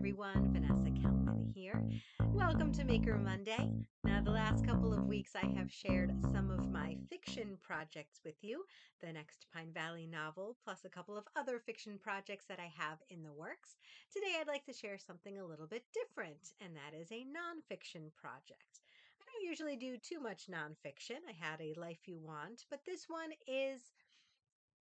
everyone, Vanessa Kelman here. Welcome to Maker Monday. Now, the last couple of weeks, I have shared some of my fiction projects with you, the next Pine Valley novel, plus a couple of other fiction projects that I have in the works. Today, I'd like to share something a little bit different, and that is a nonfiction project. I don't usually do too much nonfiction. I had a Life You Want, but this one is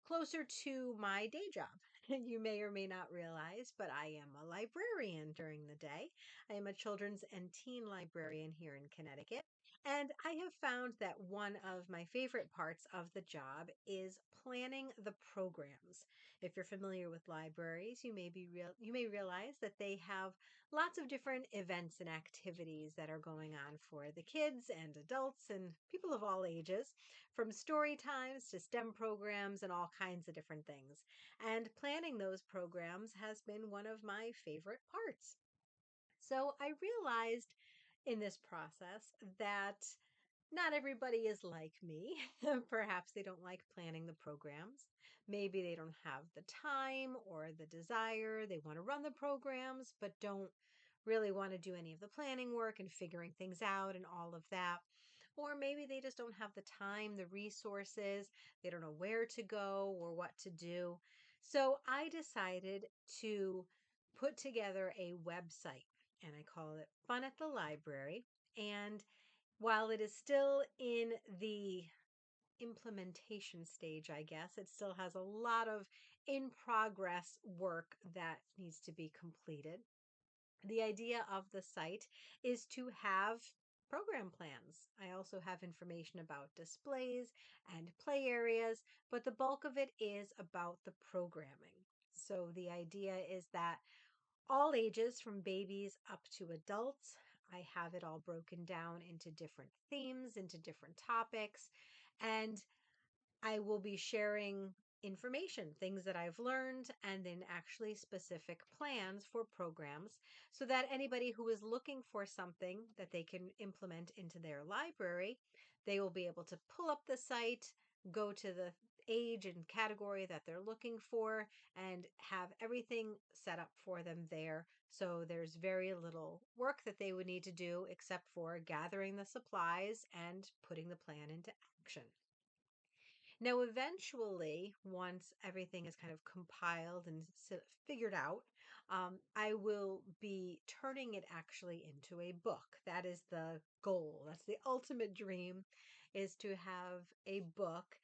closer to my day job. You may or may not realize, but I am a librarian during the day. I am a children's and teen librarian here in Connecticut. And I have found that one of my favorite parts of the job is planning the programs. If you're familiar with libraries, you may realize that they have lots of different events and activities that are going on for the kids and adults and people of all ages, from story times to STEM programs and all kinds of different things. And planning those programs has been one of my favorite parts. So I realized in this process that not everybody is like me. Perhaps they don't like planning the programs. Maybe they don't have the time or the desire. They want to run the programs, but don't really want to do any of the planning work and figuring things out and all of that. Or maybe they just don't have the time, the resources, they don't know where to go or what to do. So I decided to put together a website, and I call it Fun at the Library. And while it is still in the implementation stage, I guess, it still has a lot of in progress work that needs to be completed. The idea of the site is to have program plans. I also have information about displays and play areas, but the bulk of it is about the programming. So the idea is that all ages from babies up to adults, I have it all broken down into different themes, into different topics, and I will be sharing information, things that I've learned, and then actually specific plans for programs so that anybody who is looking for something that they can implement into their library, they will be able to pull up the site, go to the age and category that they're looking for, and have everything set up for them there. So there's very little work that they would need to do except for gathering the supplies and putting the plan into action. Now, eventually, once everything is kind of compiled and figured out, I will be turning it actually into a book. That is the goal. That's the ultimate dream, is to have a book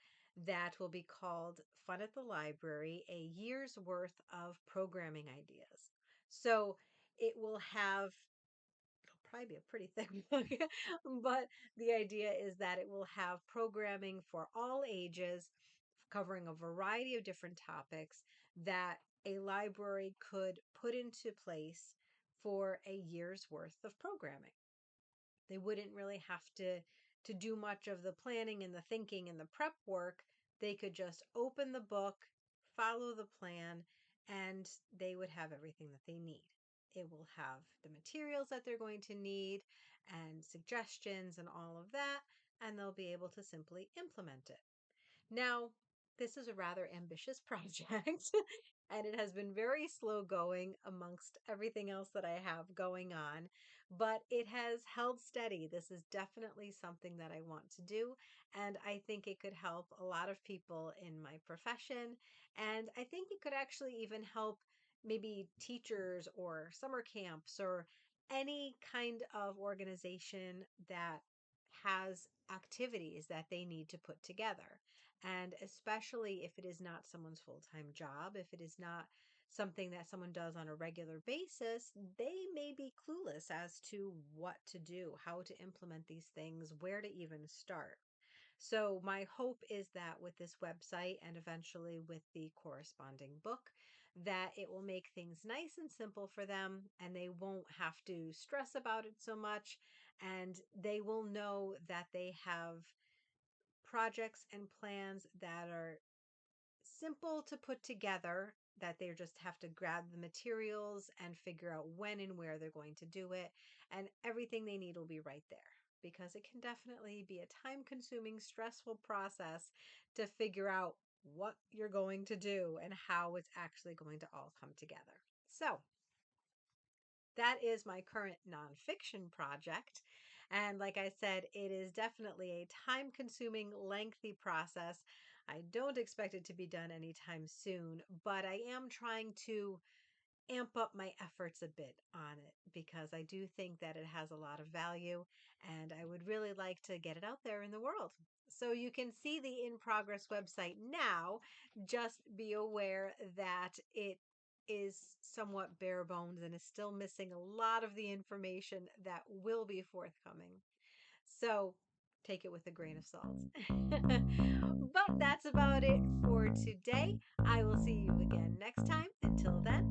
that will be called Fun at the Library, a year's worth of programming ideas. So it will have, it'll probably be a pretty thick book, but the idea is that it will have programming for all ages, covering a variety of different topics that a library could put into place for a year's worth of programming. They wouldn't really have to do much of the planning and the thinking and the prep work. They could just open the book, follow the plan, and they would have everything that they need. It will have the materials that they're going to need and suggestions and all of that, and they'll be able to simply implement it. Now, this is a rather ambitious project, and it has been very slow going amongst everything else that I have going on, but it has held steady. This is definitely something that I want to do, and I think it could help a lot of people in my profession, and I think it could actually even help maybe teachers or summer camps or any kind of organization that has activities that they need to put together. And especially if it is not someone's full time job, if it is not something that someone does on a regular basis, they may be clueless as to what to do, how to implement these things, where to even start. So, my hope is that with this website and eventually with the corresponding book, that it will make things nice and simple for them and they won't have to stress about it so much. And they will know that they have projects and plans that are simple to put together, that they just have to grab the materials and figure out when and where they're going to do it, and everything they need will be right there. Because it can definitely be a time consuming, stressful process to figure out what you're going to do and how it's actually going to all come together. So, That is my current nonfiction project. And like I said, it is definitely a time consuming, lengthy process. I don't expect it to be done anytime soon, but I am trying to amp up my efforts a bit on it because I do think that it has a lot of value and I would really like to get it out there in the world. So you can see the in progress website now. Just be aware that it is somewhat bare bones and is still missing a lot of the information that will be forthcoming. So take it with a grain of salt. But that's about it for today. I will see you again next time. Until then,